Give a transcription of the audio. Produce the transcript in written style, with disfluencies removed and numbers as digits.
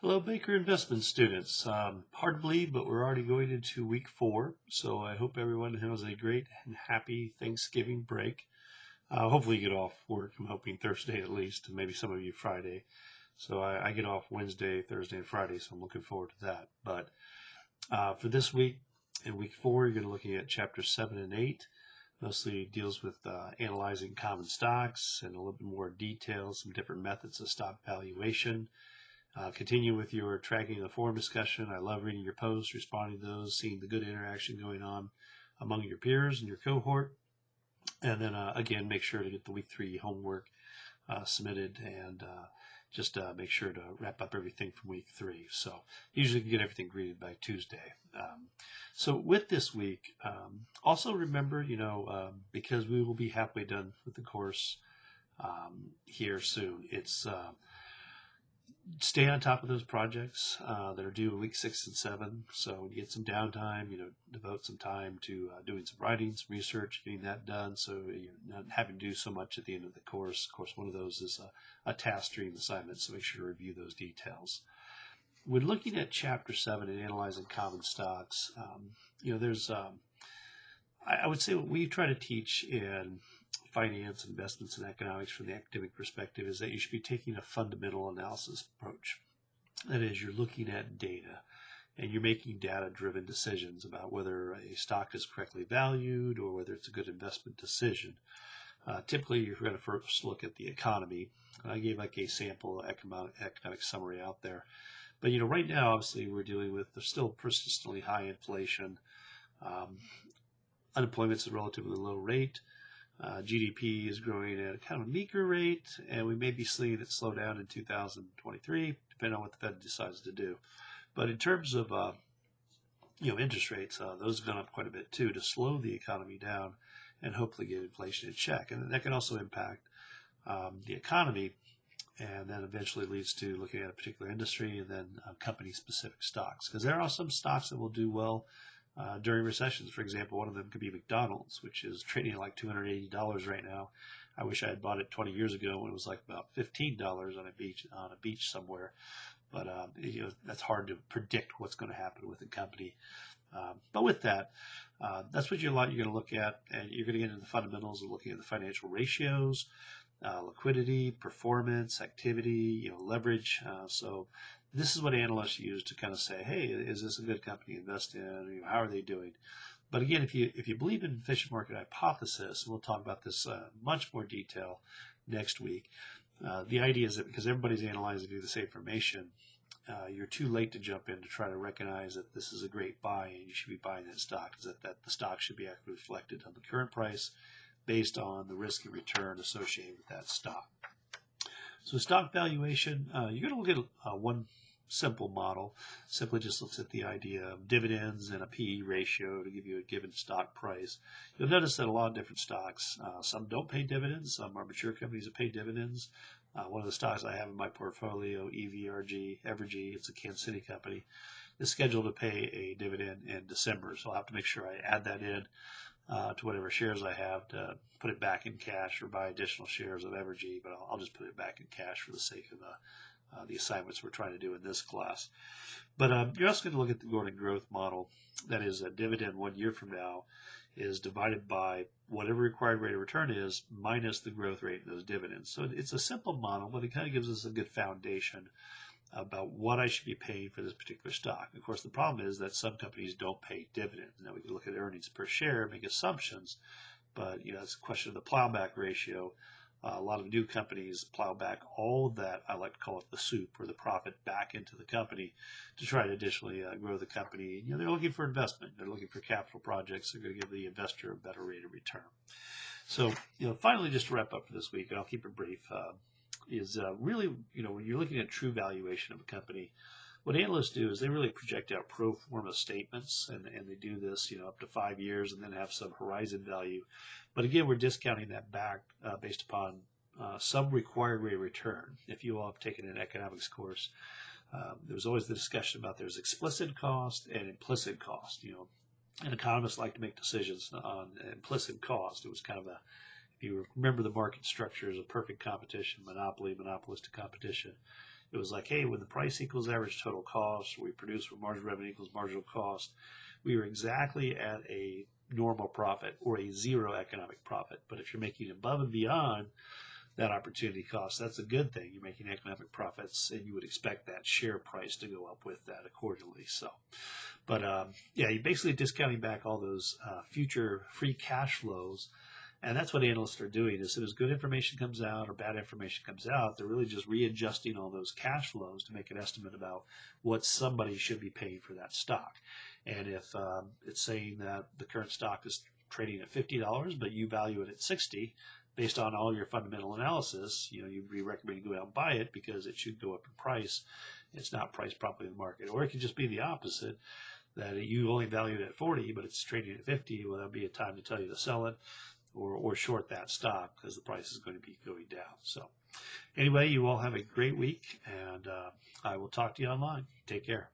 Hello, Baker Investment students. Hard to believe, but we're already going into week 4. So I hope everyone has a great and happy Thanksgiving break. Hopefully you get off work. I'm hoping Thursday at least, and maybe some of you Friday. So I get off Wednesday, Thursday, and Friday, so I'm looking forward to that. But for this week, in week 4, you're going to be looking at chapters 7 and 8. Mostly deals with analyzing common stocks and a little bit more detail, some different methods of stock valuation. Continue with your tracking the forum discussion. I love reading your posts, responding to those, seeing the good interaction going on among your peers and your cohort. And then again, make sure to get the week 3 homework submitted and just make sure to wrap up everything from week 3. So usually you can get everything graded by Tuesday. So with this week, also remember, because we will be halfway done with the course here soon, it's stay on top of those projects that are due in week 6 and 7. So when you get some downtime, devote some time to doing some writing, some research, getting that done, so you're not having to do so much at the end of the course. Of course, one of those is a task stream assignment, so make sure to review those details. When looking at Chapter 7 and analyzing common stocks, there's I would say what we try to teach in finance, investments, and economics from the academic perspective is that you should be taking a fundamental analysis approach. That is, you're looking at data and you're making data-driven decisions about whether a stock is correctly valued or whether it's a good investment decision. Typically, you're going to first look at the economy. I gave like a sample economic summary out there. But right now, obviously, we're dealing with there's still persistently high inflation. Unemployment's at a relatively low rate. GDP is growing at a kind of a meager rate, and we may be seeing it slow down in 2023, depending on what the Fed decides to do. But in terms of interest rates, those have gone up quite a bit too to slow the economy down and hopefully get inflation in check. And that can also impact the economy, and then eventually leads to looking at a particular industry and then company-specific stocks. Because there are some stocks that will do well during recessions. For example, one of them could be McDonald's, which is trading at like $280 right now. I wish I had bought it 20 years ago when it was like about $15 on a beach somewhere. But that's hard to predict what's going to happen with the company. But with that, that's what you're going to look at, and you're going to get into the fundamentals of looking at the financial ratios, liquidity, performance, activity, leverage. So this is what analysts use to kind of say, hey, is this a good company to invest in? How are they doing? But again, if you believe in efficient market hypothesis, we'll talk about this much more detail next week. The idea is that because everybody's analyzing this information, you're too late to jump in to try to recognize that this is a great buy and you should be buying that stock, because that the stock should be actually reflected on the current price based on the risk and return associated with that stock. So stock valuation, you're going to look at one simple model. Simply just looks at the idea of dividends and a PE ratio to give you a given stock price. You'll notice that a lot of different stocks, some don't pay dividends, some are mature companies that pay dividends. One of the stocks I have in my portfolio, Evergy, it's a Kansas City company, is scheduled to pay a dividend in December. So I'll have to make sure I add that in to whatever shares I have to put it back in cash or buy additional shares of Evergy, but I'll just put it back in cash for the sake of the assignments we're trying to do in this class. But you're also going to look at the Gordon growth model. That is, a dividend 1 year from now is divided by whatever required rate of return is minus the growth rate of those dividends. So it's a simple model, but it kind of gives us a good foundation about what I should be paying for this particular stock. Of course, the problem is that some companies don't pay dividends. Now, we can look at earnings per share, make assumptions, but it's a question of the plowback ratio. A lot of new companies plow back all of that, I like to call it the soup, or the profit, back into the company to try to additionally grow the company. They're looking for investment. They're looking for capital projects. They're going to give the investor a better rate of return. So, finally, just to wrap up for this week, and I'll keep it brief, is really, when you're looking at true valuation of a company, what analysts do is they really project out pro forma statements, and they do this, up to 5 years, and then have some horizon value. But again, we're discounting that back based upon some required rate of return. If you all have taken an economics course, there's always the discussion about there's explicit cost and implicit cost. And economists like to make decisions on implicit cost. It was kind of if you remember the market structure as a perfect competition, monopoly, monopolistic competition. It was like, hey, when the price equals average total cost, we produce when marginal revenue equals marginal cost, we were exactly at a normal profit or a zero economic profit. But if you're making above and beyond that opportunity cost, that's a good thing. You're making economic profits, and you would expect that share price to go up with that accordingly. So, but yeah, you're basically discounting back all those future free cash flows. And that's what analysts are doing. As soon as good information comes out or bad information comes out, they're really just readjusting all those cash flows to make an estimate about what somebody should be paying for that stock. And if it's saying that the current stock is trading at $50, but you value it at 60, based on all your fundamental analysis, you'd be recommending go out and buy it because it should go up in price. It's not priced properly in the market. Or it could just be the opposite, that you only value it at 40, but it's trading at 50. Well, that'd be a time to tell you to sell it or short that stock because the price is going to be going down. So anyway, you all have a great week, and I will talk to you online. Take care.